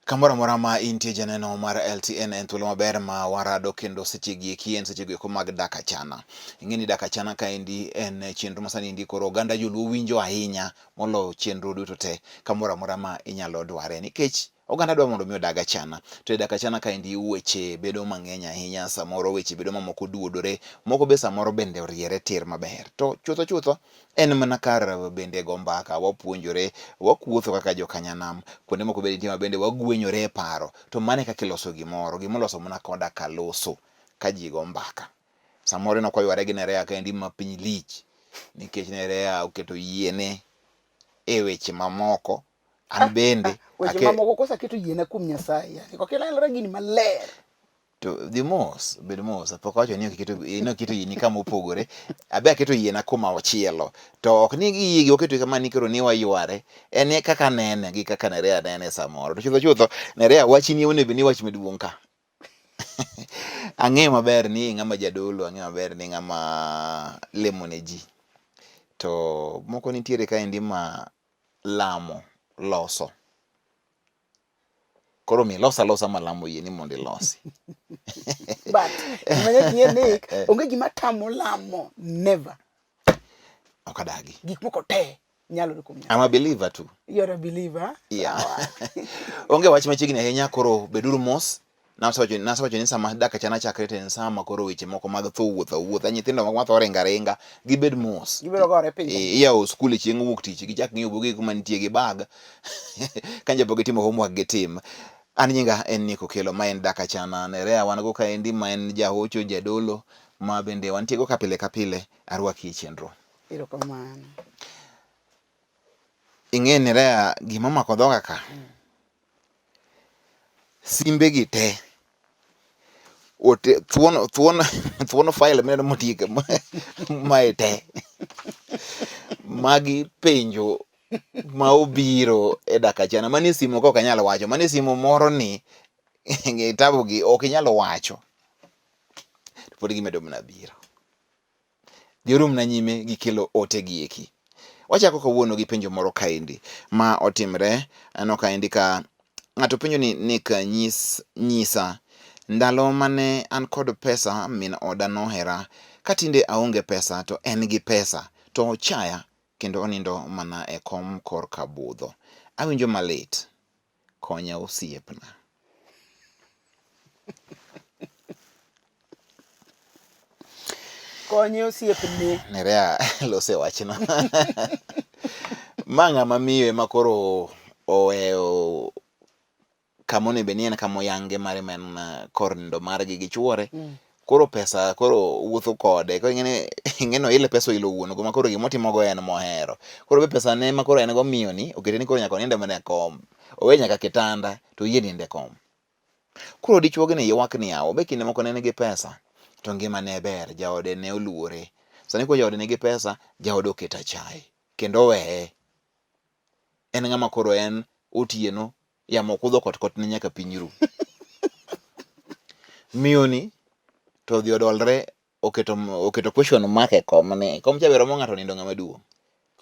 Kamora mora ma intie janeno mar LTN en thuolo maber ma warado kendo seche gi kien seche go mag DAK ACHANA. Ing'eni DAK ACHANA ka endi en chenro ma sani endi koro oganda joluo winjo ahinya molo chenro duto te kamora mora ma inyalo dware nikech oganda dwa mondo mi odag achana. To e DAK ACHANA ka endi weche bedo mang'eny ahinya, samoro weche bedo mamoko duodore, moko be samoro bende oriere tir maber. To chutho en mana kar bende go mbaka, wapuonjore, wakuotho kaka jokanyanam, kuonde moko bende nitie bende wagwenyore e paro. To mane kaka iloso gimoro, gimoloso mana koda ka loso ka ji go mbaka. Samoro no kwayware gi Nerea ka endi ma piny lich nikech Nerea oketo yiene e weche mamoko. An bende weche mamoko kosa keto yiena kuom Nyasaye, yani ko kilalre gini maler. To the most bed most pok wacho ni keto yieni kama opogore, abe aketo yiena kuma ochielo, to ok ni yigi oketo kama ni kero ni wayware, en kaka nene gi kaka Nerea nene samoro. To chutho Nerea wachni onego ni wach maduong' ka. Ang'eyo maber ni ng'ama jadolo, ang'eyo maber ni ng'ama lemo ne ji, to moko nitiere ka endi ma lamo loso. Koro mi losa malamo yieni mondo ilosi. But Nick, onge gima tamo lamo, never. Ok adagi. Gik moko te nyalo kuom Nyasaye. I'm a believer too. You're a believer? Yeah. Onge wach machiegni ahinya, koro beduru mos. Nasawacho ni sama DAK ACHANA chakre to en sama koro weche moko mag tho wuotho, nyithindo mag matho ringa gibed mos. Gibiro gore piny. Iyawo skul chieng' wuok tich, gichak ng'iyo buge kuma nitie gi bag ka japo gitimo homework gitim. An nyinga en Nick Okelo, ma en DAK ACHANA. Nerea wan go ka endi ma en jahocho jadolo ma bende wantie go ka pile ka pile, arwaki e chenro. Erokamano. Ing'e Nerea gima mako dhoga ka. Simbe gi te thuono file mineno motieke mae te magi penjo ma obiro e DAK ACHANA. Mane simu ok anyal wacho, mane simu moro ni tabu gi ok inyal wacho, to pod gimedo mana biro. Diorum na nyime gi kelo ote gi eki. Wachako kawuono gi penjo moro kaendi ma otimre, ano kaendi ka ng'ato penjo ni Nick nyisa ndalo mane an kod pesa min oda no Hera, ka tinde aonge pesa to en gi pesa to ochaya kendo onindo mana e kom kor ka budho. Awinjo malit, konya osiepna. Konye osiepni. Nerea lose wachno. Ma ng'ama miyo ema koro oweyo kamone be ni en kamoyange mare men kor nindo margi gi chuore. Koro pesa koro wuotho kode, ko ing'eno ile pesa ilo wuon go, ma koro gimotimo go en mohero. Koro be pesa ne ma koro en go miyo ni okete ni koro nyaka oninde mana e kom, owe nyaka kitanda to yie ninde kom. Koro dichuoge ni ywak ni yawo, be kinde moko ne nigi pesa to ngima ne ber, jaode ne oluore. Sani ko jaode nigi pesa, jaode oketa chai kendo weye. En ng'ama koro en otieno yamo kudho kot ne nyaka piny ru. Miyo ni to dhi odolre oketo question mark e kom ni. Kom cha bero mo ng'ato nindo ng'ama duong'.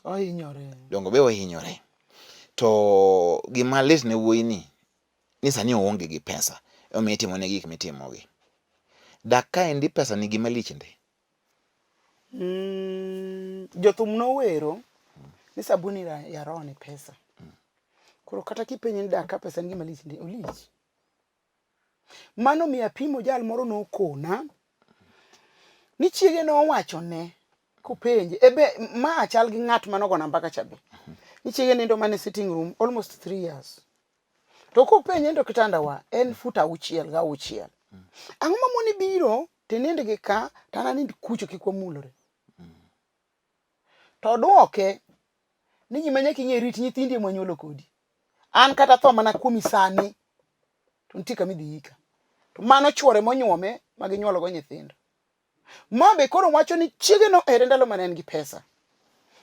Ohinyore. Dongo be ohinyore. To gima lit ne wuoyi ni sani oonge gi pesa, omiyo itimo ne gik mitimo gi. DAK ka endi pesa ni gima lich ndi. Jothum nowero ni sabuni ya roho ni pesa. Koro kata kipenye ni DAK ka pesa ni gima lich ndi, olich. Mano mi apimo jal moro nokona ni chiege no wacho ne kopenje ebe ma chal gi ng'at manogona mbaka chabe ni chiege nindo mane sitting room almost 3 years, to kopenje ndo kitanda wa en futa 6 ang'o mamoni biro tenende gi ka tana nindi kucho kikwamulore, to duoke ni gima nyaka ing'e rit nyithindi manyuolo kodi. An kata tho mana kuomi sani to nitie kama idhi ika, to mano chuore monyuome maginyuolo go nyithindo. Mabe koro wacho ni chiege no ere ndalo mane en gi pesa,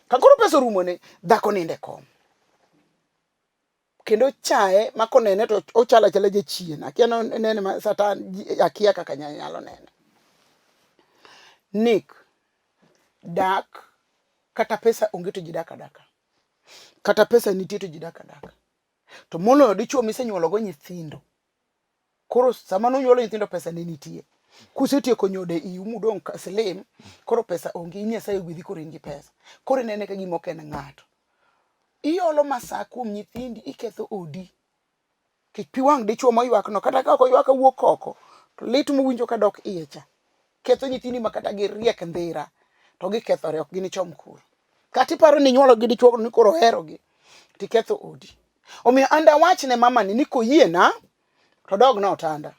ka koro pesa orumone dhako ninde kom kendo chae makonene to ochala chala jachien, akia no nene ma satan akia kaka nyalo nene. Nick, DAK kata pesa onge to ji dak adaka, kata pesa nitie to ji dak adaka. To mono dichuo misenyuolo go nyithindo. Koro sama nonyuolo nyithindo pesa ne nitie. Kusetieko nyode iu mudong' slim, koro pesa onge, Nyasaye gwedhi koro in gi pesa. Koro inene ka gima ok en ng'ato. Iolo masaa kuom nyithindi, iketho odi. Kik pi wang' dichuo moywak no, kata ka ok oywak wuok oko, to lit mowinjo ka dok iye cha. Ketho nyithindi ma kata giriek ndhira, to gikethore, ok ginichom kuro. Kata iparo ni nyuolo gi dichuo ni koro herogi, tiketho odi. Omiyo anda wach ne mama ni koyiena, to dog no otanda.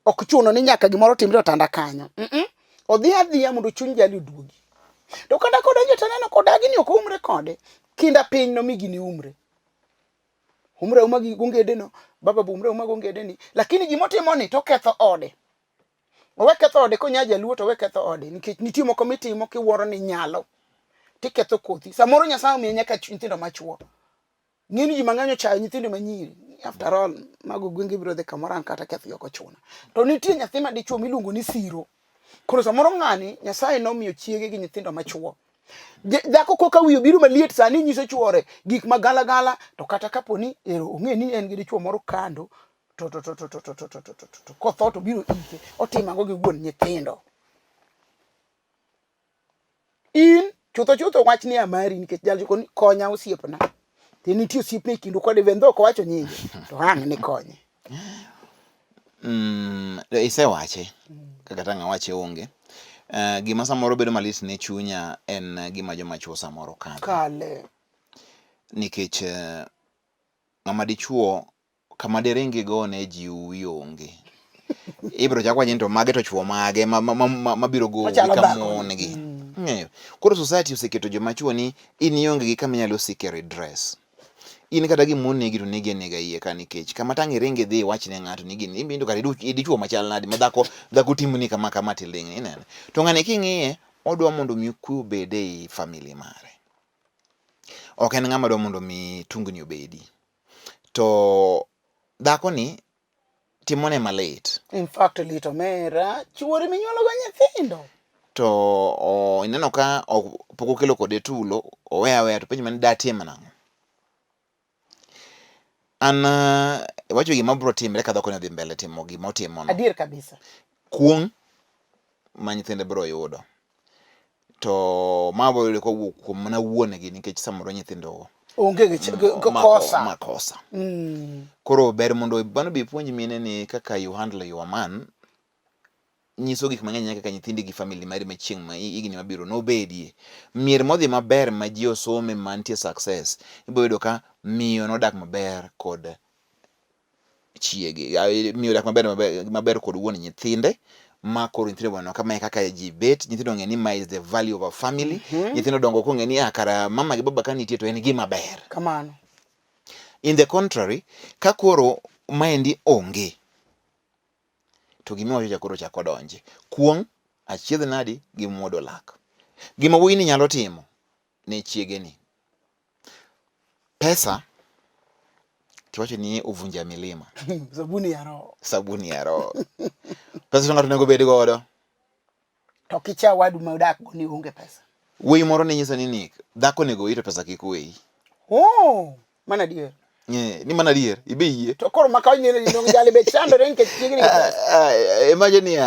Ok chuno ni nyaka gimoro timre otanda kanyo. Odhi adhiya mondo chuny jali oduogi. To kata kodonjo taneno kodagi ni ok umre kode, kinda piny no migi ni umre. Umre uma gi gongede no, baba bu umre uma gongede ni, lakini gimotimo ni to ketho ode. Owe ketho ode konya jaluo to we ketho ode, nikech nitie moko mitimo kiwuoro ni nyalo. Tiketho kothi. Samoro Nyasaye omiyo nyaka nyithindo machuo. Ng'eni ji mang'eny ochayo nyithindo manyiri. After all, mago gwenge biro dhi kamoro kata ketho yoko chuna. To nitie nyathi ma dichuo miluongo ni Siro. Koro samoro ng'ani Nyasaye nomiyo chiege gi nyithindo machuo. Dhako koka wiyo biro maliet sani nyiso chuore gik magala gala, to kata kaponi ong'e ni en gi dichuo moro kando, to kotho to biro ike, otimago gi wuon nyithindo. In chutho wach ni amari, nikech jal jiko ni konya osiepna. Te nitie osiepne kindu kode vendo ok wacho nyinge, to hang' ni konye. Isewache, kata ng'awache onge. Gima samoro bedo malit ne chunya en gima joma chuo samoro kale. Nikech ng'ama dichuo kama deringi go ne jiwi onge. Ibro chakwa nyinto mage to chuo mage mabiro go kamon gi. Ng'eyo. Koro society oseketo joma chuo ni in ionge gi kama inyalo sike redress. In kata gimon negi to negi nega iye ka, nikech kama tang' iringi dhi wach ne ng'ato nigi ni imbindo kata dichuo machal nadi ma dhako timni kama tiling inene. To ng'ani king'iye odwa mondo mi kwe obede i family mare. Ok en ng'ama dwa mondo mi tungni obedi. To dhako ni timone malit. In fact lito mera chuori minyuolo go nyithindo. To ineno ka pok okelo kode tulo, oweya to penj mane datim nang'o. An wacho gima bro timre ka dhako ni dhi mbele timo gima otimo no. Adier kabisa. Kuong ma nyithinde bro yudo. To mabo yudo ko kuom mana wuonegi, nikech samoro nyithindo onge makosa. Koro ber mondo bano bi puonj mine ni kaka you handle your man. Nyiso gik mang'eny kaka nyithindi gi family mari machieng' ma igni mabiro nobedie. Mier modhi maber ma ji osome mantie success, ibo yudo ka miyo nodak maber kod chiege. Miyo dak maber kod wuon nyithinde, ma koro nyithindo bueno kama kaka ji bet, nyithindo ng'e ni ma is the value of a family. Nyithindo dongo ko ng'e ni kara mama gi baba ka nitie to en gima ber. Kamano. In the contrary, ka koro maendi onge, to gima wacho koro chako donje. Kuong achiedh nadi gi muodo lak. Gima wuoyi ni nyalo timo ne chiege ni. Pesa tiwacho ni uvunja milima. Sabuni ya roho. Pesa to ng'ato nego bed godo. To kicha wadu modak go ni onge pesa. Wuoyi moro ne nyisa ni Nick, dhako nego ito pesa kik weyi. Mana dier. Ni mana dier, ibe yie. To koro makawni ni ndong jale be chando renke chiegni. Imagine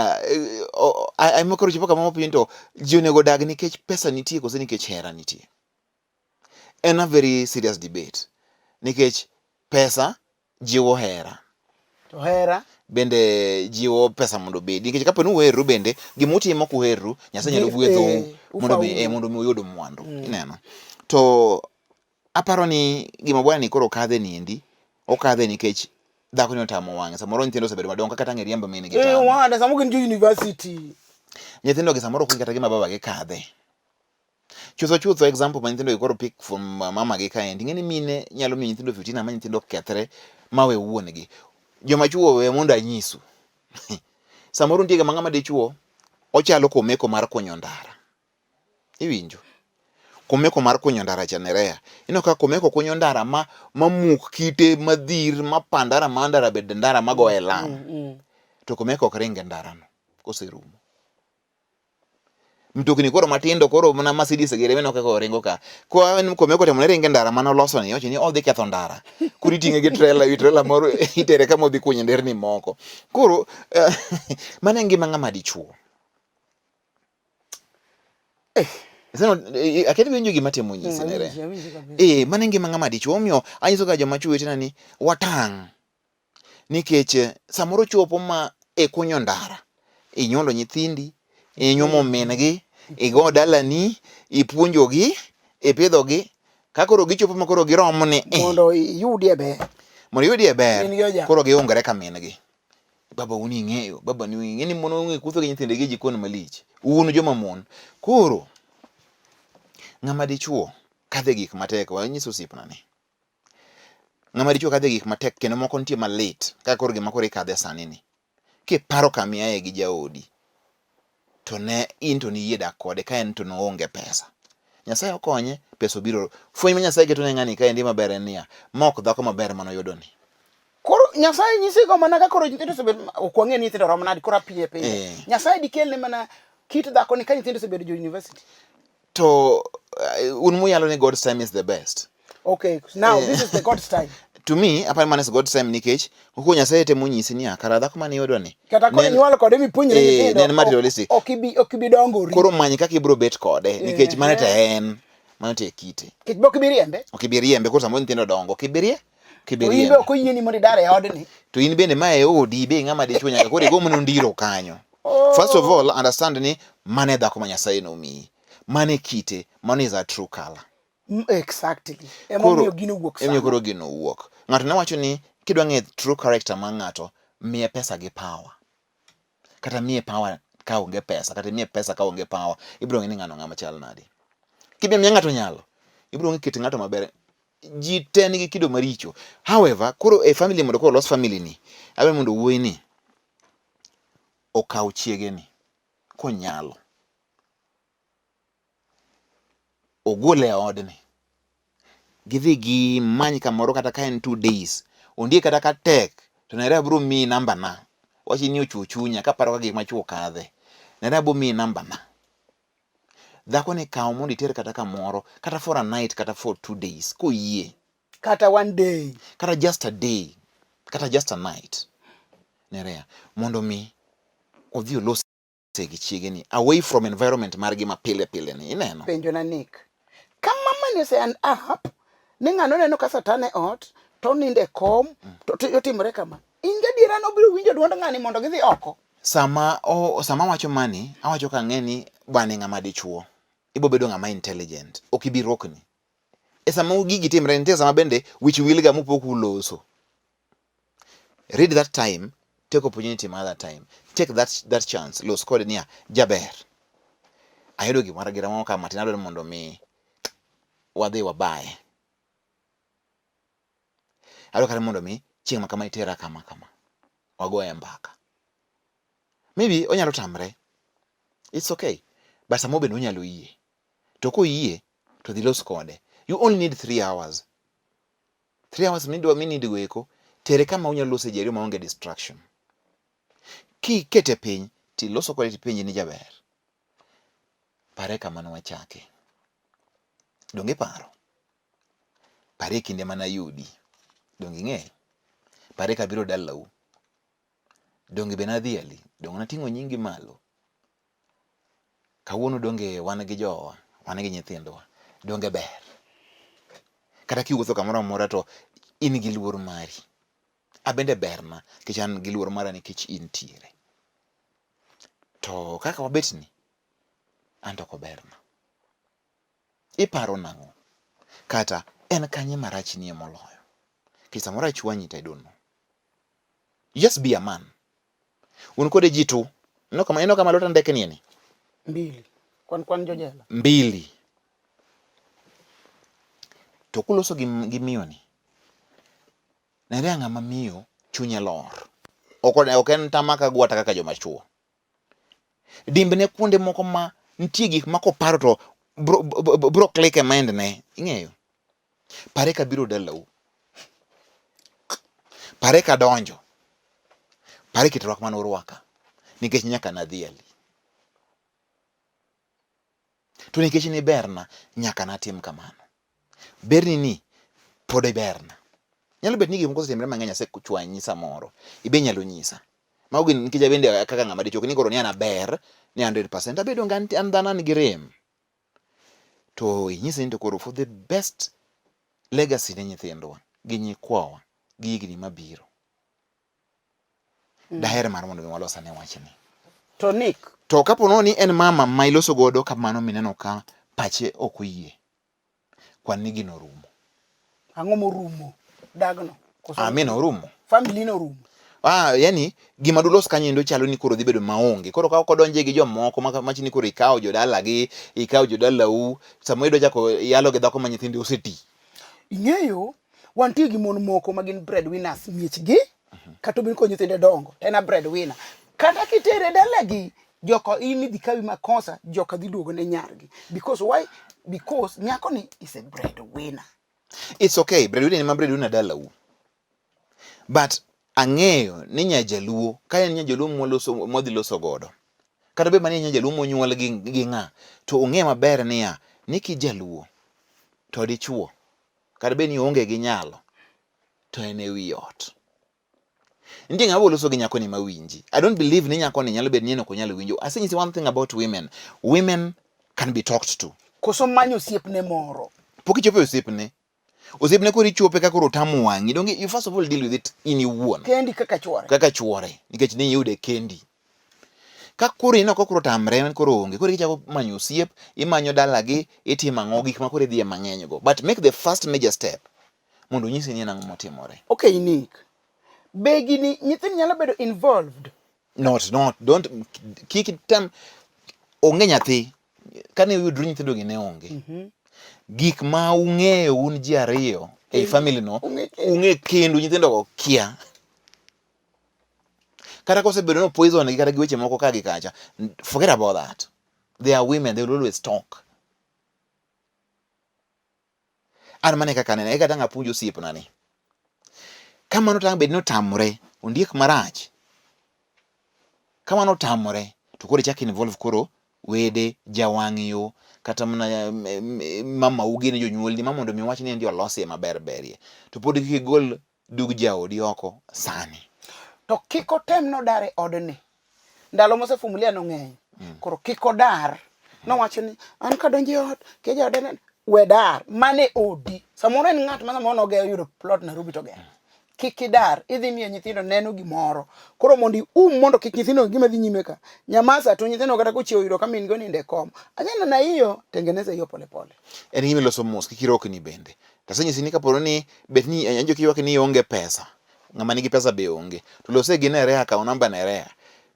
ai mokoro chipo kama mopinto ji onego dag nikech pesa nitie kose nikech hera nitie. En a very serious debate. Nikech pesa jiwo hera. To hera bende jiwo pesa mondo bedi, nikech kapo ni uheru bende gimutimo kuheru Nyasaye nyalo gwedho mondo mi uyud mwandu. Ineno. To aparo ni gima bwana ni koro kadhe niendi, okadhe nikech dhako ni otamo wang'e. Samoro nyithindo osebedo madongo kata ng'e riembo mine gi tamo. Wanda samo gin jo university. Nyithindo gi samoro ok kata gima baba gi kadhe. Chutho example ma nyithindo koro pick from mama gi kaendi. Ng'eni mine nyalo miyo nyithindo 15 ama nyithindo kethre mawe wuonegi. Joma chuo we mondo anyisu. Samoro nitie ng'ama dichuo ochalo komeko mar konyo ndara. Iwinjo? Komeko mar kunyo ndara chanerea. Ino ka komeko kunyo ndara mamuk kite madhir mapandara mandara bed ndara mago e lam. To komeko ok ringe ndara no koserumo. mtokni koro matindo koro mana Mercedes gere meno kaka oringo ka kwa komeko temo ringe ndara mana loso ni oche ni odhi ketho ndara kuri tinge gi trailer moro itere kama odhi kunye nderni moko koro mana ngima ng'ama dichuo Sano akete winjo gima temo nyisi nere mana ngima ng'ama dichuo omiyo anyiso ga joma chuo tena ni watang' nikech samoro chopo ma kunyo ndara inyuolo nyithindi inyuomo min-gi igo dalani ipuonjogi ipidhogi ka koro gichopo ma koro giromo ni mondo yudie ber koro giungre ka min-gi baba uni ing'eyo baba ni ing'e ni mon ong'e kutho gi nyithindegi jikon malich un joma mon koro ng'ama dichuo kadhe gik matek wanyiso osiepna ni ng'ama dichuo kadhe gik matek kendo moko nitie malit ka koro gima koro ikadhe sani ni kiparo kama iaye gi jaodi to ne in to niyie dak kode ka en to noonge pesa Nyasaye okonye pesa obiro fweny ma Nyasaye keto ne ng'ani ka endi maber en niya mok dhako maber manoyudo ni koro Nyasaye nyisigo mana ka koro nyithindo sebed okwang'e ni nyithindo rom nadi koro apiye Nyasaye dikelne mana kit dhako ni ka nyithindo sebedo jo university to un muyalo ni God's time is the best. Okay, now this is the God's time. To me, apart man is God's time nikech kuko Nyasaye temo nyisi ni kara dhako mane yudo ni. Kata koro nyuol kode mipuonjre nyithindo. Ne materialistic. Okibi dongori. Koro manyi kaka ibro bet kode nikech mane ta en, mane te kite. Kech bok ibiriembe. Okibiriembe koro samo nyithindo dongo, kibiriembe. To in be ok oyieni mondo idare odni. To in bende mae odi be ng'ama dichuo nyaka koro igomno ndiro kanyo. First of all, understand ni mane dhako ma Nyasaye nomiyi. Mane kite, mane is a true color. Exactly. Emomiyo gino wuok sama. Emomiyo koro gino wuok. Ng'ato ne wacho ni kidwa ng'e true character ma ng'ato, miye pesa gi power. Kata miye power ka onge pesa, kata miye pesa ka onge power. Ibro ng'e ni ng'ano ng'ama chal nadi. Kibia miye ng'ato nyalo, ibro ng'e kit ng'ato maber. Ji te nigi kido maricho. However, koro e family mondo koro los family ni, abe mondo wuoyi ni okaw chiege ni konyalo. Ogole odni. Gidhi gi many kamoro kata ka en 2 days. Ondie kata ka tek to nere bro mi namba na. Wachi ni ochuchunya ka paro ka gik machuo kadhe. Nere bro mi namba na. Dhako ni kaw mondo iter kata kamoro kata for a night kata for 2 days ko yie. Kata 1 day. Kata just a day. Kata just a night. Nere mondo mi odhi olose gi chiege ni away from environment margi ma pile ni ineno. Penjo na Nick. Kama mane se an up ni ng'ano neno ka satane ot to ninde kom to yotimre kama inge dira no biro winjo duond ng'ani mondo gidhi oko sama wacho mani awacho ka ng'eni bane ng'ama dichuo ibo bedo ng'ama intelligent okibirokni sama gigi timre nitie sama bende which will ga mupoku loso read that time take opportunity another time take that chance los kod niya jaber ayudo gimoro gira moko kama tinado mondo mi wadhi wabaye alo kare mondo mi chieng' ma kama itera kama wagoye mbaka maybe onyalo tamre it's okay but samo bende onyalo yie to ko yie to dhi los kode you only need 3 hours 3 hours need weko tere kama onyalo lose jeri ma onge distraction ki kete piny ti loso kode ti penji ni jaber pare kama no wachake donge paro pare kinde mana yudi donge ng'e pare ka biro dalau donge be nadhi ali donge nating'o nyingi malo kawuono donge wan gi jowa wan gi nyithindwa donge ber kata kiwuotho kamoro amora to in gi luor mari abende berna kech an gi luor mara nikech intiere to kaka wabetni anto ko berna iparo nang'o kata en kanye marach nie moloyo kisa mora chwanyi ta idono just be a man un kode jitu no kama lota ndeke ni 2 kwan jojela 2 to kuloso gi miyo ni nere ng'ama miyo chunye lor ok en tamaka gwata kaka joma chuo dimbne kuonde moko ma nitie gik ma koparo to bro click e mind ne ing'eyo pare ka biro dalau pare ka donjo pare kit rwak mano rwaka nikech nyaka nadhi ali To nikech ni berna nyaka natim kamano. Berni ni pod e berna. Nyalo bet ni gimoko osetimre mang'eny asechwanyi samoro. Ibe nyalo nyisa. Mago nikech bende kaka ng'ama dichuo ni koro ni ana ber ni 100%. Abedo an dhano an gi rem. To inyisa ni to koro for the best legacy ne nyithindwa gi nyikwawa gi higni mabiro. Daher mar mondo walosane wachni. To Nick, to kapo ni en mama ma iloso godo kamano mineno ka pache ok oyie, kwan ni gino rumo. Ang'o morumo? Dagno. Amino rumo. Family no rumo. Yani gima dulos kanyo chalo ni koro dhi bedo maonge. Koro ka kodonje gi jomoko machini koro ikawo jodalagi, ikawo jodalau, samo ido chako yalo gi dhako ma nyithinde oseti. Ing'eyo, wantie gi mon moko ma gin breadwinners miechgi, kata bin ko nyithinde dongo, en a breadwinner. Kata kitere dalagi, joko imi dhi kawi makosa, joka dhi duogo ne nyargi. Because why? Because nyako ni is a breadwinner. It's okay, breadwinner ni ma breadwinner dalau. But ang'eyo ni nyajaluo, ka en nyajaluo modhi loso godo, kata be mani nyajaluo monyuol gi ng'a, to ong'e maber niya, ni kijaluo, to dichuo, kata be ni onge gi nyalo, to en e wi ot. Nitie ng'ama loso gi nyako ni mawinji. I don't believe ni nyako ni nyalo bet ni ok nyalo winjo. Asenyisi one thing about women. Women can be talked to. Koso manyo osiepne moro. Pok ichopo osiepne. Osiepne koro ichope ka koro tamu wang'i. Donge you first of all deal with it in iwuon. Kendi kaka chwore. Kaka chwore. Nikech ni yude kendi. Ka koro ino koro tamre koro onge. Koro ichako manyo osiep, imanyo dalagi, itimo ang'o gik ma koro idhi mang'eny go. But make the first major step. Mondo nyisi ni en ang'o motimore. Okay, Nick. Begini nyithindo nyalo bedo involved. Don't kick it time. Onge nyathi. Kane uyudru nyithindo gi ne onge. Gik ma ung'eyo un ji ariyo e family no, ung'e kendo nyithindo go kia. Kata kosebedo no poison gi kata gi weche moko ka gi kacha. Forget about that. They are women, they will always talk. An mane kaka nene, eka tanga puonjo osiepna ni. Kamano tang bed no tamore, ondiek marach. Kamano tamore, to koro chak involve koro wede, jawang'yo, kata mana mama ugine jonyuol ni mondo mi wach ni ndio losi maber berie. To pod kigol dug jaodi oko sani. To kiko tem no dare odni. Ndalo mosefumulia no ng'eny. Koro kiko dar. No wacho ni an kadonji ot, ke jaode wedar mane odi. Samoro en ng'at ma samoro nogeyo yudo plot Nairobi to gero. Kikidar, idhi miyo nyithindo neno gimoro. Koro mondo kik nyithindo gima dhi nyime ka. Nyamasa to nyithindo kata kochiewo yudo ka min go ninde kom. Achana na hiyo tengeneza hiyo pole pole. En gima loso mos kikirok ni bende. Tasenyisi ni kaporo ni bet ni anjo kiywak ni onge pesa. Ng'ama nigi pesa be onge. To lose gi ne rea ka namba ne rea.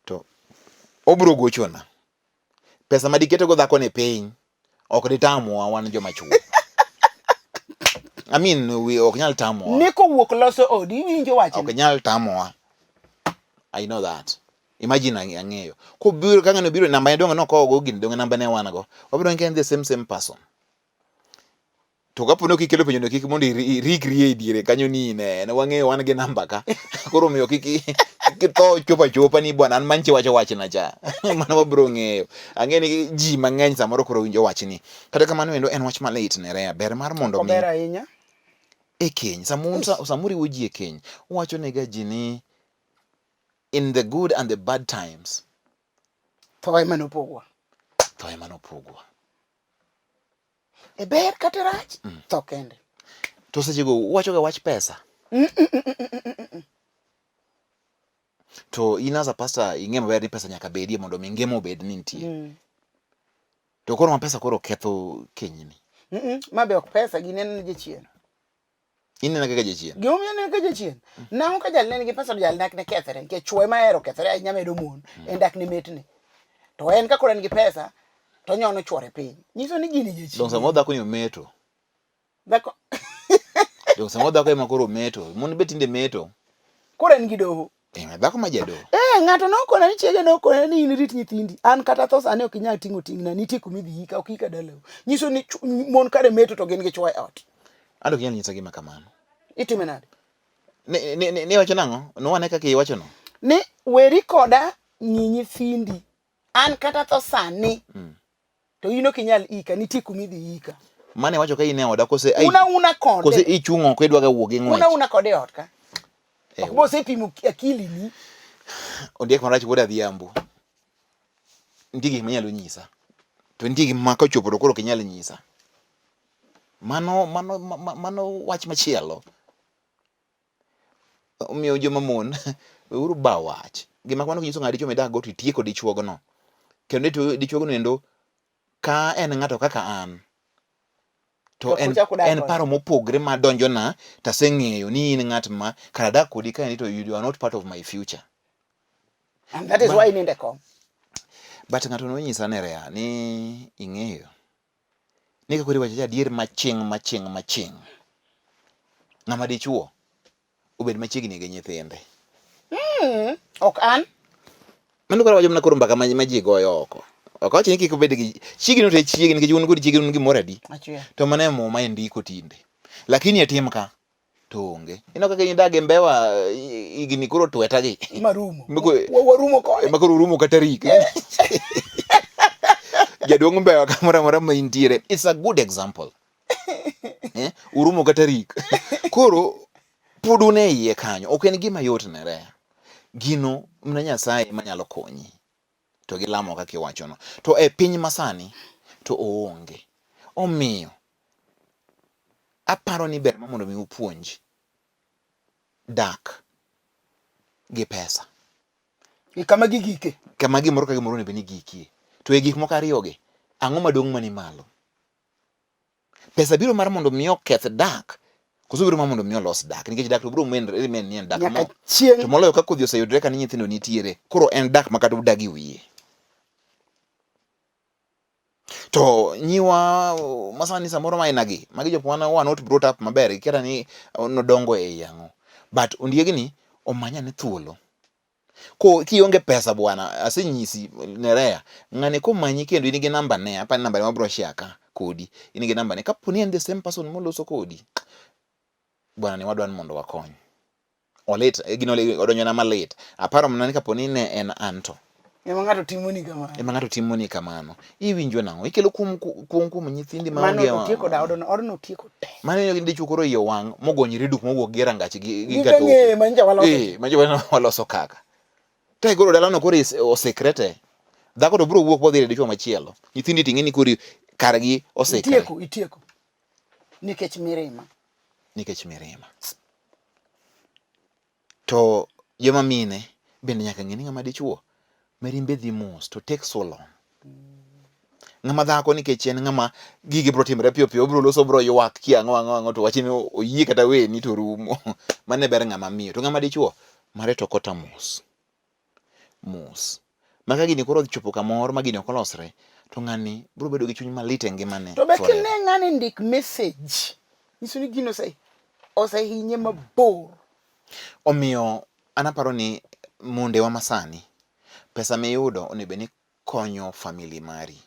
To obro gochona. Pesa madiketo go dhako ne piny. Ok ditamwa wan joma chuo. I mean, we ok nyal tamwa. Niko wuok loso odi winjo wacho. Ok nyal tamwa. I know that. Imagine ang'eyo. Ko biro kanga no biro namba donga no ko go gin donga namba ne wan go. Wabiro ngen the same person. To kapo no kikelo penjo no kik mondo recreate dire kanyo ni ne wang'eyo wan gi namba ka. Koro miyo kito chopa ni bwana an manche wacho na cha. Mano wabiro ng'eyo. Ang'e ni ji mang'eny samoro koro winjo wach ni. Kata kamano wendo en wach malit ne rea ber mar mondo mi. Ber ahinya. E keny samuri wuji e keny wacho ne ga ji ni in the good and the bad times Thoe manopogwa e ber kata rach to kende to seche go wacho ga wach pesa to in as a pastor ing'e maber ni pesa nyaka bedie mondo mi ngemo bed ni nitie to koro ma pesa koro ketho keny ni mabe ok pesa gineno je chien. Inena kaka jachien. Gimomio neno kaka jachien. Nang'o ka jal nigi pesa to jal dak ne kethre, nikech chwoe mahero kethre ahinya medo mon, en dak ne metne. To en ka koro en gi pesa, to nyono chwore piny. Nyiso ni gini jachien. Dong samo dhako ni ometo. Dhako. Dong samo dhako ema koro ometo. Mon be tinde meto. Koro en gi doho. Dhako ma jadoho. Ng'ato nokona ni chiege nokona ni in rit nyithindi. An kata thos ane ok inyal ting'o ting'na, nitie kumidhi yika, ok yika dalau. Nyiso ni mon kare meto to gin gi chwoe ot. Ando kinyal nyisa gima kamano. Itime nade? Ne wacho nang'o? Nuwane kaka iwacho no? Ni weri koda ng'i nyithindi. An kata tho sani. to ino kinyal ika niti kumidhi ika mane wacho ka ine oda kose una kode kose ichungo ko idwaga wuogi ng'wech una kode ot ka ok bo se pimo akili ni ondiek marach wuoda dhiambo nitie gik manyalo nyisa to nitie gik maka chopo to koro kinyal nyisa mano wach machielo omiyo joma mon uru ba wach gima kwano kinyiso ng'adi dichuo midak go to itieko dichuogno kendo dichuogno endo ka en ng'ato kaka an to en paro mopogre madonjona taseng'eyo ni in ng'at ma kara dak kodi ka ni to you are not part of my future and that is why in the com but ng'ato nonyisa nerea ni ing'eyo ni kakori wacho adier maching ng'ama dichuo obed machiegni gi nyithinde ok an mano koro wacho mna koro mbaka ma ji goyo oko wacho ni kik obed gi chiegni to chiegni nikech un kod chiegni gimoro adi to mane mo ma ndiko tinde lakini atim ka to onge ino kaka idage mbewa igni koro tweta gi marumo warumo ko makoro rumo ka tarik jaduong' mbewa kamoro amora ma intiere it's a good example urumo ka tarik koro pudune iye kanyo ok en gima yot nerea gino mna Nyasaye manyalo konyi to gilamo kaka iwachono to e piny masani to oonge omiyo aparo ni ber mondo mi upuonj dak gi pesa kama gigike kama gimoro ka gimoro ne beni gikie to e gik moko ariyogi ang'o madong' mani malo pesa biro mar mondo mi oketh dak koso biro mar mondo mi olos dak nikech dak to biro men ni en dak mo to moloyo ka kodhi oseyudre ka ni nyithindo nitiere koro en dak makata udagi wiye to nyiwa masani samoro mainagi magi jopwana were not brought up maber kera ni nodongo e yango but ondiegni omanya ne thuolo ko kionge pesa bwana asenyisi nerea ng'ani komanyi kendo in gi namba ne apa namba ma bro shaka kodi in gi namba ne kaponi en the same person moloso kodi bwana ne wadwan mondo wakony olit gino odonyo na malit aparo mna ni kaponi ne en anto ema ng'ato timoni kamano iwinjo nang'o ikelo kum nyithindi ma onge mano tieko da odno tieko te mano ndi chukoro iyo wang' mogonyre duk mowuok gi rangach gi gato manja waloso kaka tai goro dalano koro osekrete dhako to bro wuok bodhi dichuo machielo nyithindi ting'eni koro kargi osekre itieko nikech mirima to joma mine bende nyaka ng'eni ng'ama dichuo merimbe dhi mos to take so long ng'ama dhako nikech en ng'ama gigi bro timre piyo piyo bro loso bro ywak kiang'o to wachini oyie kata weni to rumo mane ber ng'ama miyo to ng'ama dichuo mare to kota mos maka gini koro chopo kamoro ma gini okolosre to ng'ani bro bedo gi chuny malit e ngimane to be kine ng'ani ndik message niso ni gino osehinye mabor omiyo anaparo ni monde wa masani pesa miyudo onego ni konyo family mari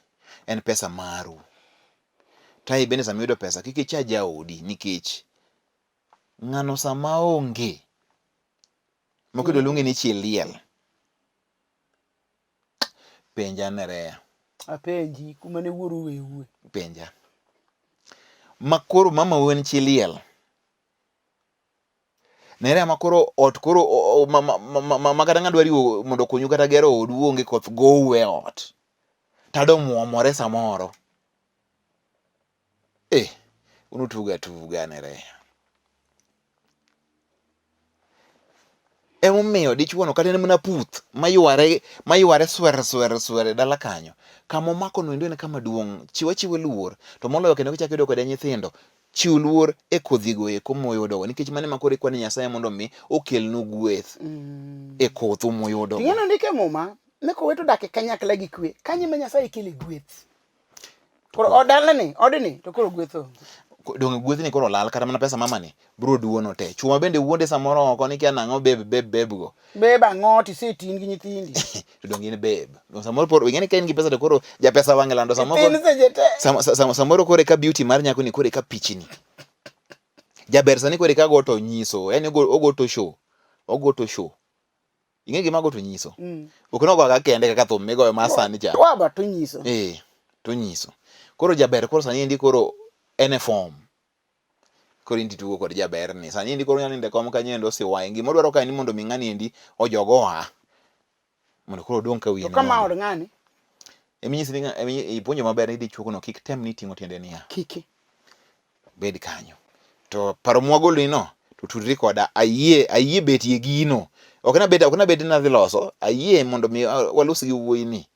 en pesa maru tai bende sama iyudo pesa kik icha jaodi nikech ng'ano sama onge mokedo lungi ni chiliel penja nerea apenji kuma ne wuoru wewe penja makoro mama wen chiliel nerea makoro ot koro makata ng'adwa riwo mondo konyu kata gero odu onge koth gowe ot tado muomore samoro unutuga nerea emomiyo dichuono kata en mana puth mayuare swere dala kanyo kama omako no endo en kama duong' chiwe luor to moloyo kendo kichako yudo kode nyithindo chiw luor e kodhigo eko moyudogo nikech mane makoro ikwane Nyasaye mondo mi okelnu gweth e kothu moyudo ting'eno ndike muma neko weto dak e kanyakla gi kwe kanye ma Nyasaye kele gweth koro odni to koro gwetho dong' gweth ni koro lal kata mana pesa mamani bro duono te chuma bende wuonde samoro oko ni kia nang'o beb go ang'o tisetin gi nyithindi to dong' in beb samoro por ing'eni ka in gi pesa to koro ja pesa wang'e lando samoro kore ka beauty mar nyako ni kore ka pichni jaber sani kore ka goto nyiso yani ogoto show ing'e gima goto nyiso ok nogo ga kende kaka thum migoyo masani cha waba to nyiso to nyiso. Koro jaber koro sani endi koro ene form. Koro inti tugo kod jaber ni. Sani endi koro nyalinde kom kanyo endo siwaye. Gima dwaro ka ni mondo mi ng'ani endi ojogoa. Mondo koro dong ka wiye to kama od ng'ani eminyisi ni ipuonjo maber ni dichuogo no kik tem ni ting'o tiende niya. kiki Bed kanyo. To paro mwagolo no to tudri koda ayie betie gino. Ok na bed na dhi loso, ayie mondo mi walos gi wuoyi ni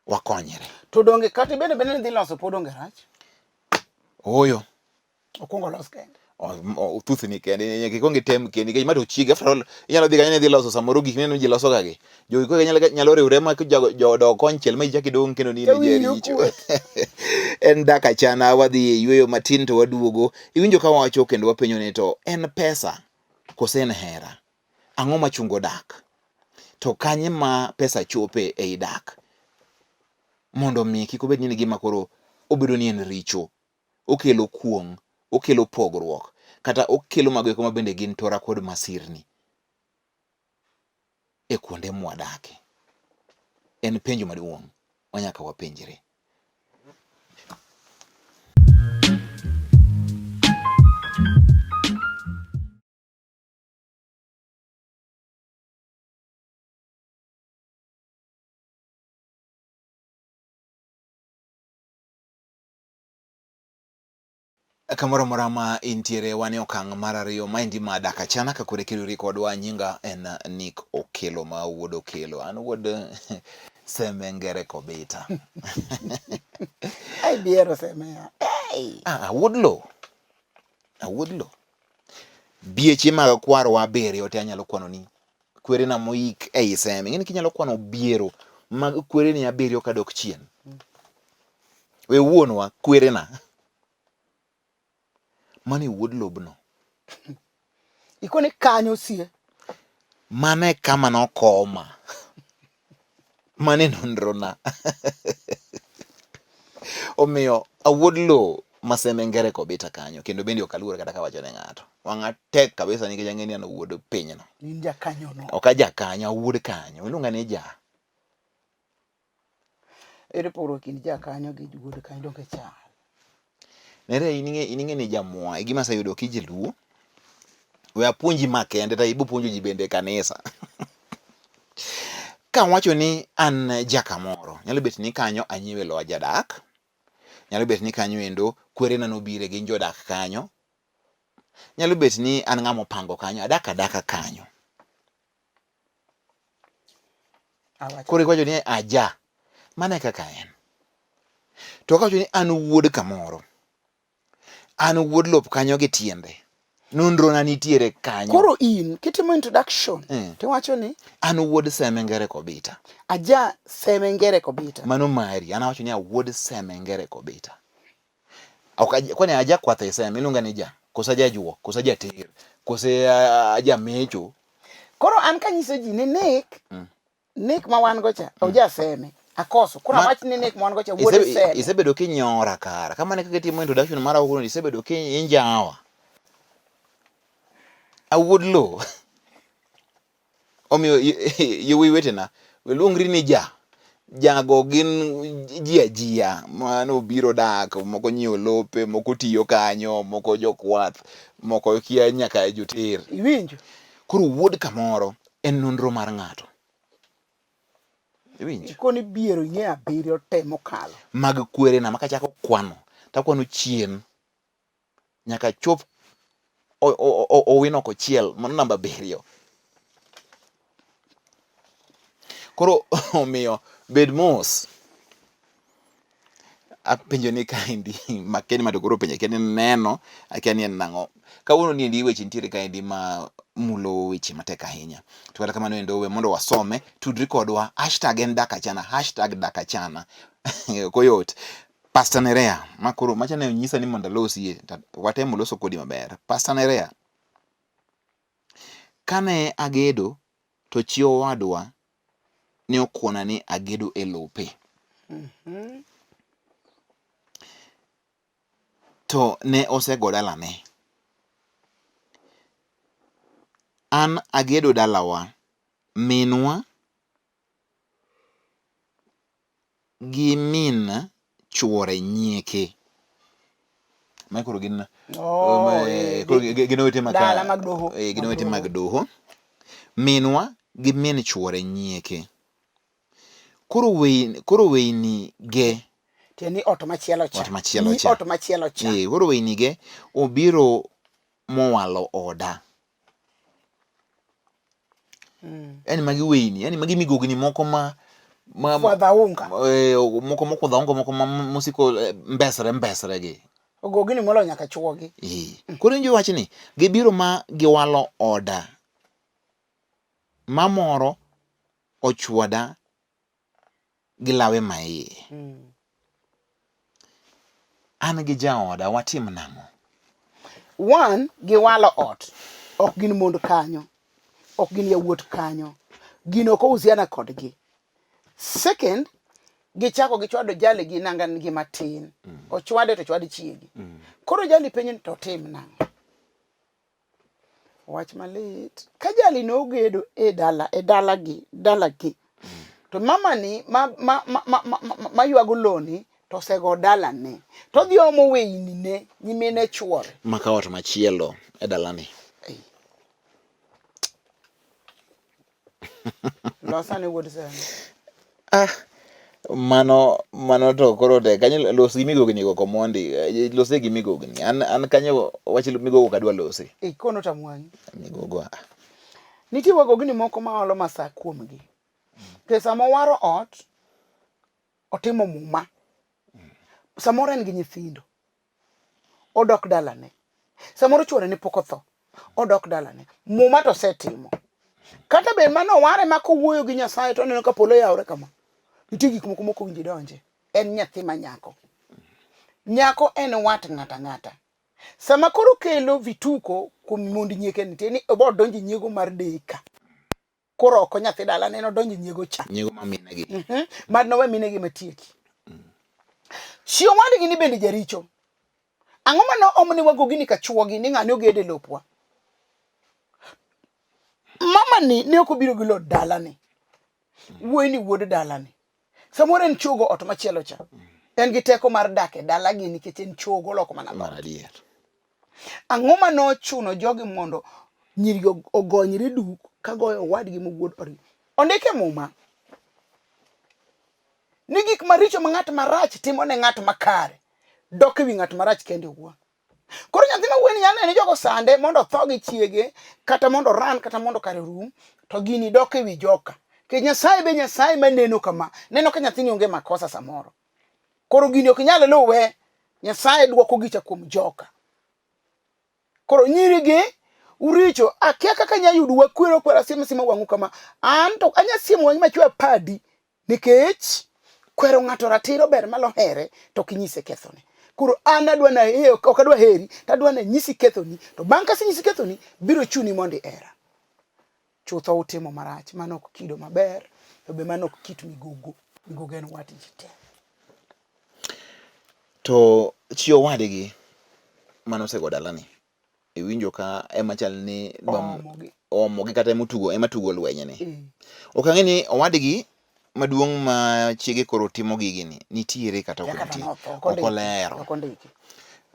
wakonyre. to donge kata bende dhi loso pod onge rach. Oyo. Okwongo los kende. Thuthni kende nyaka ikwong item kende nikech ma to chiege after all inyalo dhi kanyo ni dhi loso samoro gik mineno ji loso gagi. Jogi koro nyalo riwre ma jodo konchiel ma ichak idong kendo ni jaricho. En dak achana, wadhi e yweyo matin to waduogo. Iwinjo ka wawacho kendo wapenjo ni to en pesa kose en hera? Ang'o machungo dak? To kanye ma pesa chope ei dak? Mondo mi kik obed ni gima koro obedo ni en richo. Okelo kuong', okelo pogruok, kata okelo mago eko ma bende gin tora kod masirni e kuonde mwadake. En penjo maduong' manyaka wapenjre. Kamoro mora ma intiere wan e okang' mar ariyo maendi ma dak achana ka kore kelori kodwa. Nyinga en Nick Okelo ma wuod Okelo. An wuod Semengere Kobita. Ai biero semea. Wuod lo. Wuod lo. Bieche mag kwarwa abiriyo te anyalo kwano ni kwerena moik ei seme. Ng'eni kinyalo kwano biero mag kwereni abiriyo kadok chien. We wuonwa kwerena. Mane wuod lobno. Ikone kanyo sie. Mane kama nokoma. Mane nonrona. Omiyo awuod lo ma Semengere Kobita kanyo. Kendo bendi ok aluor kata kawacho ne ng'ato. Wang'a tek kabisa nikech ang'e ni an wuod pinyno. Ninja kanyo no. Ok aja kanyo, awuod kanyo. Iluonga ni ja. Ere poro kind ja kanyo gi wuod kanyo donge chal. Nere ining'e ni jamwa. Gima aseyudo kije luo. We apuonji makende ta ibo puonjo ji bende kanisa. Ka wacho ni an jakamoro, nyalo bet ni kanyo anyiewe lo ajadak. Nyalo bet ni kanyo endo kwerena nobire gin jodak kanyo. Nyalo bet ni an ng'amo pango kanyo, adaka kanyo. Koro ikwacho ni aja, mane kaka en. To kawacho ni an wuod kamoro, an wuod lop kanyo gi tiende. Nonro na nitiere kanyo. Koro in kitimo introduction to wacho ni an wuod Semengere Kobita. Aja Semengere Kobita. Mano mari, an awacho ni wuod Semengere Kobita. Kwani aja kwathe e seme iluonga ni ja. Kosa aja juo, kosa aja ter, kosa aja mecho. Koro an kanyiso ji ni Nick ma wan go cha oja seme. Akoso. Koro awach ni Nick ma wan go cha wuod seme. Isebedo kinyora kara. Kama ne kaka timo introduction mara wuono isebedo kinjawa. Awuod lo. Omiyo yowuoyi wetena, weluongri ni ja. Jago gin ji ajia. Mano biro dak, moko nyiewo lope, moko tiyo kanyo, moko jokwath, moko kia nyaka joter. Iwinjo? Koro wuod kamoro en nonro mar ng'ato. Iwinjo? Ikoni biero ing'e abiriyo te mokalo. Mag kwerena makachako kwano. Takwano chien. Nyaka chop owino kochiel. Mano namba 7. Koro omiyo bed mos. Apenjo ni kaendi makeni ma to koro penjo keni neno akia ni en nang'o. Kawuono ni endi weche nitiere kaendi ma mulo weche matek ahinya. To kata kamano endo we mondo wasome tudri kodwa hashtag en dak achana #dak achana. Koyot. Pastor Nerea makoro machane nyisa ni mondo alosie watemo loso kodi maber. Pastor Nerea. Kane agedo to chi owadwa ne okuona ni agedo e lope. To ne osego dalane. An agedo dalawa. Minwa gi min chuore nyieke. Mae koro gin wete dala mag doho. Gin wete mag doho. Minwa gi min chuore nyieke. Koro weyni ge tieni ot machielo cha. Ot machielo cha. Koro weyni ge obiro mowalo oda. Yani magi weyni, yani magi migogni moko fwadha unga. Moko fwadha unga, moko musiko mbesre gi. Ogogni molo nyaka chuogi. Koro injo wach ni gibiro ma giwalo oda. Mamoro ochwoda gi lawe maiye. An gi jaoda watim nang'o? One, giwalo ot. Ok gin mond kanyo. Ok gin yawuot kanyo. Gino ko usiana kodgi. Second, gichako gichwado jali gi nangan gi matin. Ochwade to chwade chiegi. Koro jali penyen to tim nang'o? Wach malit. Ka jali no gedo dala gi. To mama ni ma yuago loni to sego dala ne. To dhi omo weyni ne nyimene chuore. Maka ot machielo dala ni. Losa ne wuod sana. Mano to koro te kanyo los gi migogni go komondi. Lose gi migogni. An kanyo wach migogo kadwa lose. Kono tamwanyi. Migogo. Nitie wagogni moko ma olo masa kuomgi. Pesa mowaro ot otimo muma. Samoro en gi nyithindo. Odok dalane. Samoro chuore ni pok otho. Odok dalane. Muma to setimo. Kata be mano ware mako wuoyo gi Nyasaye to neno ka polo yawre kama. Nitie gik moko winji donje. En nyathi ma nyako. Nyako en wat ng'ata. Sama koro kelo vituko kuom mondi nyieke nitie ni obo donji nyiego mar deka. Koro oko nyathi dala neno donji nyiego cha. Nyiego ma mine gi. Mad no we mine gi matieki. Chio wadi gini bende jaricho. Ang'o mano omni wagogini ka chuogi ni ng'ani ogede lopwa. Mama ni ne okobiro gi lo dala ni. Wuoi ni wuod dala ni. Samoro en chogo ot machielo cha. En gi teko mar dake dala gi nikech en chogo loko mana adier. Ang'o mano chuno jogi mondo nyiri ogonyre duk ka goyo wadgi mowuod ori. Ondike muma. Ni gik maricho ma ng'at marach timo ne ng'at makare. Dok ewi ng'at marach kende wuon. Koro nyathi ma wuoni nyane ni jogo sande mondo tho gi chiege kata mondo ran kata mondo kare rum to gini dok ewi joka. Ke Nyasaye be Nyasaye maneno kama. Neno ka nyathini onge makosa samoro. Koro gini ok nyalo luwe. Nyasaye dwoko gicha kuom joka. Koro nyiri gi uricho akia kaka nya yudu wakwero sima wangu kama. An to anya siemo wangi machwe padi nikech kwero ng'ato ratiro ber malo here to kinyise kethone. Kuro an adwa na ok adwa heri to adwa na nyisi kethoni to bang' ka nyisi kethoni biro chuni mondi era. Chutho utimo marach mano ok kido maber to be mano ok kit migogo en wat jite. To chio wadgi mano sego dalani. Iwinjo ka ema chal ni omogi kata ema tugo lwenye ni. Ok ang'e ni owadgi maduong' ma chiege koro timo gigini nitiere kata ok nitie. Ok olero.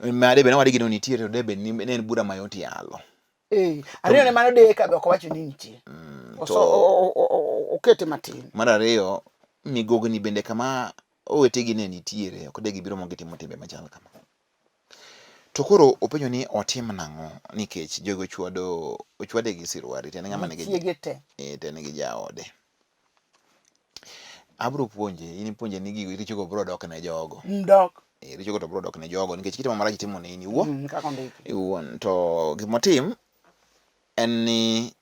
Ma debe na wadgi no nitiere to debe ni en bura mayot yalo. Ariyo ne mano deka be ok wacho ni nitie. Okete matin. Mar ariyo migogni bende kama owetegi ne nitiere ok de gibiro mongi timo timbe machal kama. To koro openjo ni otim nang'o nikech jogo ochwade gi sirwari tene ng'ama ne chiege te. Tene gi jaode. Abro puonje, in puonje ni gigo richo go bro dok ne jogo. Ndok. Richo go to bro dok ne jogo nikech kitimo marach timo ne in iwuon. Kaka ndiki. Iwuon to gimotim en ni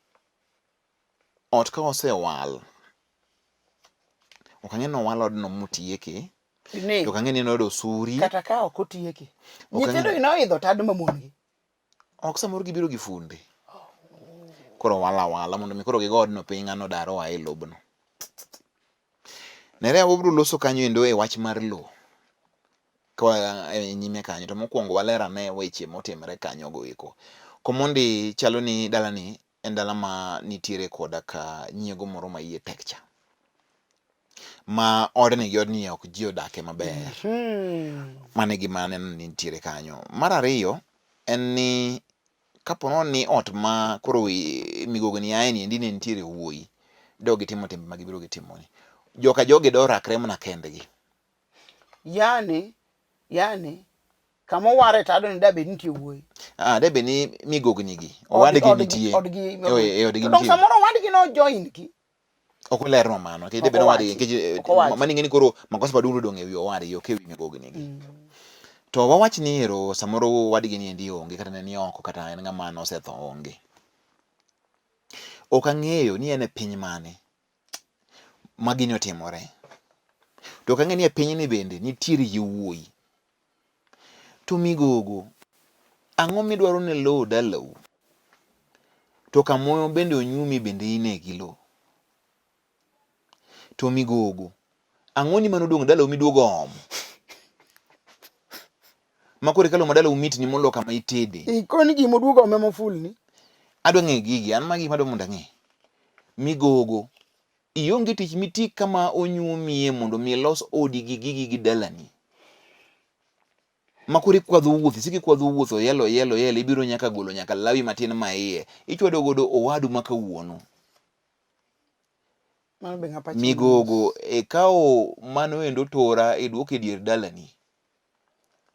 ot ka osewal. Ok ang'e no wal odno mutieke. To kang'e ni nodo suri. Kata ka ok otieki. Nyithindo inoidho tad mamongi. Ok samoro gibiro gi funde. Koro wala mondo mi koro gigod no piny ng'ano daro wa e lobno. Nere wabro loso kanyo endo e wach mar lo. Kwa nyime kanyo to mokwongo walera ne weche motimre kanyo go eko. Komondi chalo ni dala ni en dala ma nitiere koda ka nyiego moro ma iye tek cha. ma odni gi odni ok ji odake maber. Mane gima aneno ni nitiere kanyo. Mar ariyo en ni kapono ni ot ma koro migogni ae ni endi ne nitiere wuoyi, dogi timo timbe ma gibiro gitimoni. Joka jogi do rakre mana kendgi. Yani kama ware tado ni dabe nitie wuoyi. Dabe ni migogni gi. Owadgi nitie. Odgi. Odgi nitie. nitie. Samoro owadgi no join ki. Ok ler mano. Ke dabe no owadgi nikech mani ngeni koro makosa maduong' dong' e wi owadgi ok e wi migogni gi. To wawach ni ero samoro wadgi ni endi onge kata ne ni oko kata en ng'ama nosetho onge. Ok ang'eyo ni en e piny mane ma gini otimore. To ok ang'eyo ni e piny ni bende nitiere yawuoyi. To migogo, ang'o midwaro ne lo dalau? To kamoyo bende onyumi bende ine gi lo. To migogo, ang'o ni mano dong' dalau miduogo omo? Makore kalo madala umit ni molo kama itede. Ikoni gimo duogo memo full ni. Adwa ng'e gigi, an magi madwa mondo ang'e. Migogo, ionge tich miti kama onyumie mondo mi los odi gi gigi gi dalani. Makore kwadho wuothi, siki kwadho wuotho yelo ibiro nyaka golo nyaka lawi matin ma iye. Ichwado godo owadu maka wuono. Migogo, kao mano endo tora eduoke dier dalani.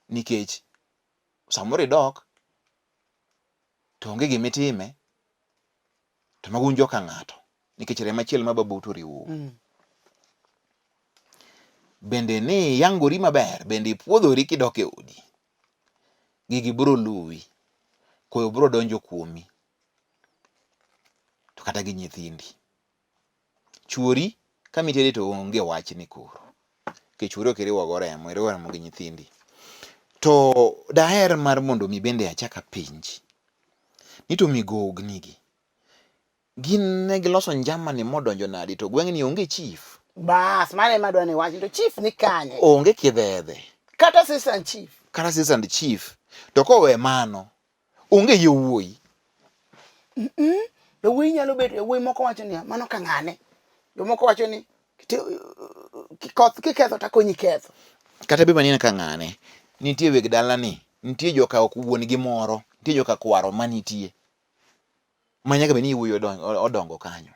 Nikech samoro idok to onge gimitime to magunjo ka ng'ato nikech rema achiel ma babuto riwo. Bende ni yangori maber, bende ipuodhori kidok e odi. Gigi biro luwi, koyo biro donjo kuomi, to kata gi nyithindi. Chuori kamitede to onge wach ni koro, ke chuori ok iriwogo remo, iriwo remo gi nyithindi. To daher mar mondo mi bende achaka pinji. Nito migogni gi. Gin ne giloso njamani modonjo nadi to gweng'ni onge chief. Bas, mane madwa ni wachi to chief ni kanye. Onge kidhedhe. Kata assistant chief. Kata assistant chief. To kowe mano, onge yowuoyi. Yowuoyi nyalo bedo, yowuoyi moko wacho ni mano ka ng'ane. Jomoko wacho ni kiketho ta konyi ketho. Kata be manina ka ng'ane. Nitie weg dalani, nitie joka ok wuon gi moro, nitie joka kwaro manitie. Manyaka be ni wuoyi odongo kanyo.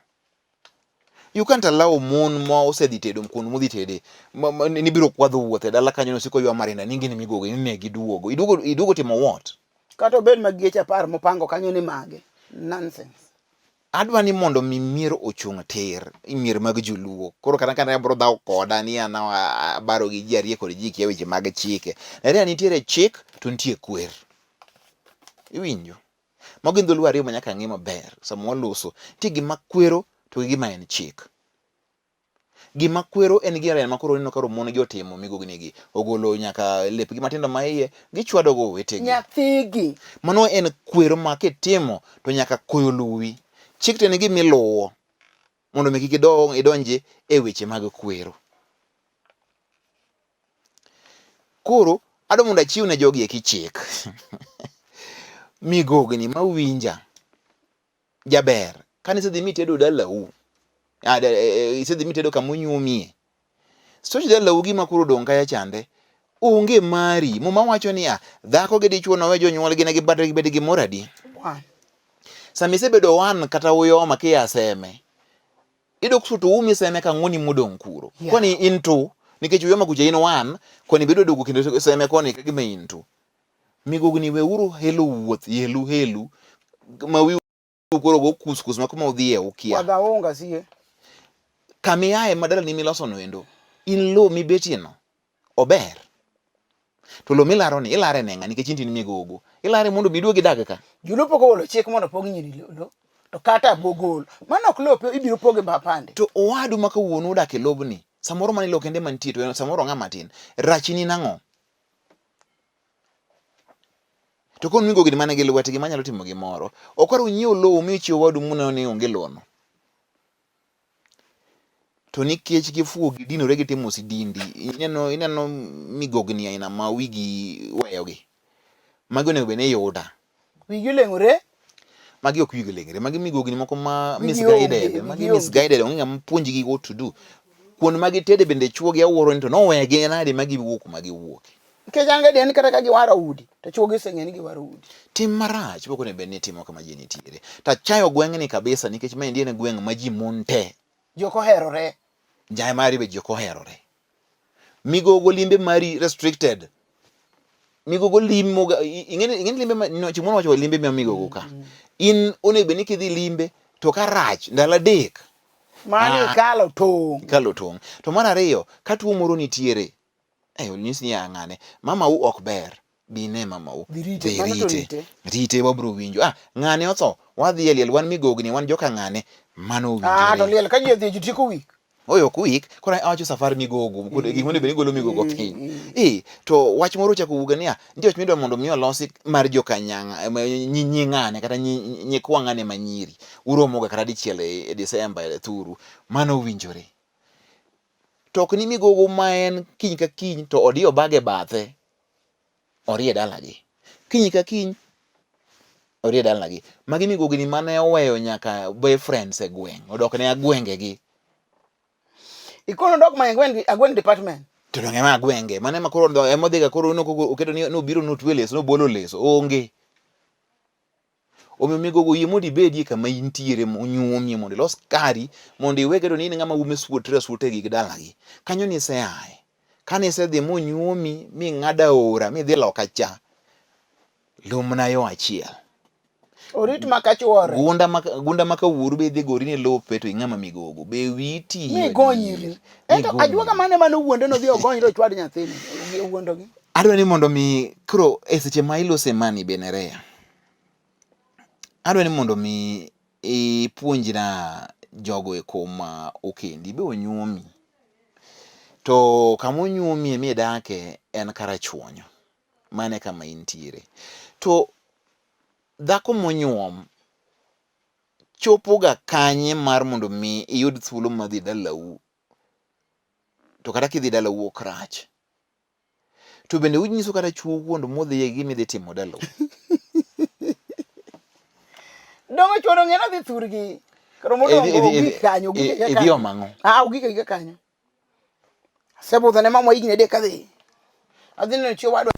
You can't allow mon mo osedhi tedo mkun mudhi tede ni biro kwadho wuothe dala kanyo nosiko ywa marinda ningi ni migogo ni ne giduogo. Iduogo timo what? Kato bed magiecha 10 mopango kanyo ni mage. Nonsense. Adwa ni mondo mier ochung' tir, mier mag joluo. Koro kana bro dhaw koda ni ana baro gi ji arie kod ji kia weche mag chike. Nere nitiere chik to nitie kwer. Iwinjo? Mago gin dholuo ariyo manyaka ng'e maber sama waloso. Nitie gima kwero to gima en chik. Gima kwero en gima makoro neno karo mon gi otimo migogni gi. Ogolo nyaka lepgi matindo ma iye, gichwado go wetegi. Nyathigi. Mano en kwero ma kitimo to nyaka koyo luwi. Chik to en gima iluwo mondo mi kik idonje e weche mag kwero. Koro adwa mondo achiw ne jogi eki chik. Migogni mawinja jaber kanisedhi mitedo dalau. Isedhi mitedo kama onyumie. Soch dalau gima koro dong' kaya chande. Onge mari. Muma wacho ni dhako gi dichuo nowe jonyuol gi ne gibed gi moradi. Sami sebedo wan kata uyoma kia seme. Idok suto umi seme ka ng'oni mudong' kuro. Yeah. Kwani into nikech uyoma kuche in wan kwani bedo dogo kendo seme kwani kagima into. Migogni we uru helu wuoth helu ma wi koro go kuskus ma kuma udhie ukia. Wadaonga siye. Kamiae madala ni miloso no endo. In lo mibetie no. Ober. To lo milaro ni ilare nenga nikech inti ni migogo. Ilare mondo biduogi dag ka. Julupo golo chik mondo pog nyiri lo. To kata bogol. Mano ok lope ibiro poge bapande. To owadu maka wuonu udak e lobni. Samoro mani lo kende mantie to samoro ng'a matin. Rachini nang'o? To kon migogni mane gi lwetgi manyalo timo gimoro. Okoro nyiew lo mi chiwo wadu muno ni onge lono. To nikech gifuo gidinore gitimo sidindi. Ineno migogni aina ma wigi weyogi. Magi onego bene yuda. Wigi leng'ore? Magi ok wigi leng'ore. Magi migogni moko ma misguided. Magi misguided. Onge ng'ama puonjgi what to do. kuon magi tede bende chuogi awuoro ni to nowegi nade magi wuok magi wuok. Kejanga den kata ka giwaro udi to chuogi seng'eni giwaro udi. Tim marach pok ne bedni timo kama ji nitiere. Ta chayo gweng'ni kabisa nikech ma ndie ne gweng' ma ji mon te. Joko herore. Njae mari be joko herore. Migogo limbe mari restricted. Migogo limo ingeni limbe no chimono wacho limbe ma migogo ka. In one be ni kidhi limbe to karach ndala dek. Mani kalo tong. To mar ariyo ka tuo moro nitiere. Onyisi ya ng'ane mama u ok ber. Bine mama u. Rite wabro winjo. Ng'ane otho wadhi eliel wan migogni wan joka ng'ane mano winjo. To liel ka ji odhi jutieko wik. Oyo kuik kora awacho safari migogo gik mone beni golo migogo piny. To wach moro chako wuga niya ndio wach midwa mondo mi olosi mar joka nyanga nying'ane kata nyikwa ng'ane manyiri uromo ga kata dichiel e Desemba thuru mano winjore. To ok ni migogo ma en kiny ka kiny to odiyo bage bathe orie dalagi. Kiny ka kiny orie dalagi. Magi migogo ni mane oweyo nyaka boyfriends e gweng' odok ne agwengegi. Ikono dok ma agweng department. To dong ma gwenge mane ma koro emodhiga koro no oketo ni no biro no tweles no bolo leso onge. Omiyo migogo yie modi bedie kama intiere monyuomie mondo los kari mondo iwegedo ni ng'ama ume suotre gi dalagi. Kanyo ni se ae. Kane se dhi monyuomi mi ng'ada ora mi dhi loka cha. Lumna yo achiel. Orit makachuore. Gunda maka wuoru be dhi gori ne lope to ing'ama migogo be witi. Mi gonyiri. Eto ajuoga mane wuonde no dhi ogonyro chwad nyathini wuondogi. Adwa ni mondo mi koro e seche ma ilose mani benerea. Adwa ni mondo mi ipuonjna jogo e koma okendi be onyuomi. To kama onyuomi mi dake en karachuonyo. Mane kama intiere. To dhako monyuom chopoga kanye mar mondo mi iyud thuolo madhi dalau. To kata kidhi dalau ok rach. To bende unyiso kata chuo wuondo modhi gimi dhi timo dalau. Dongo chuono ng'ena dhi thurgi. Karo mondo ogik kanyo idhi omango. Ogik kanyo. Sebudho ne mama igni dek adhi. Adhi no chuo wadwa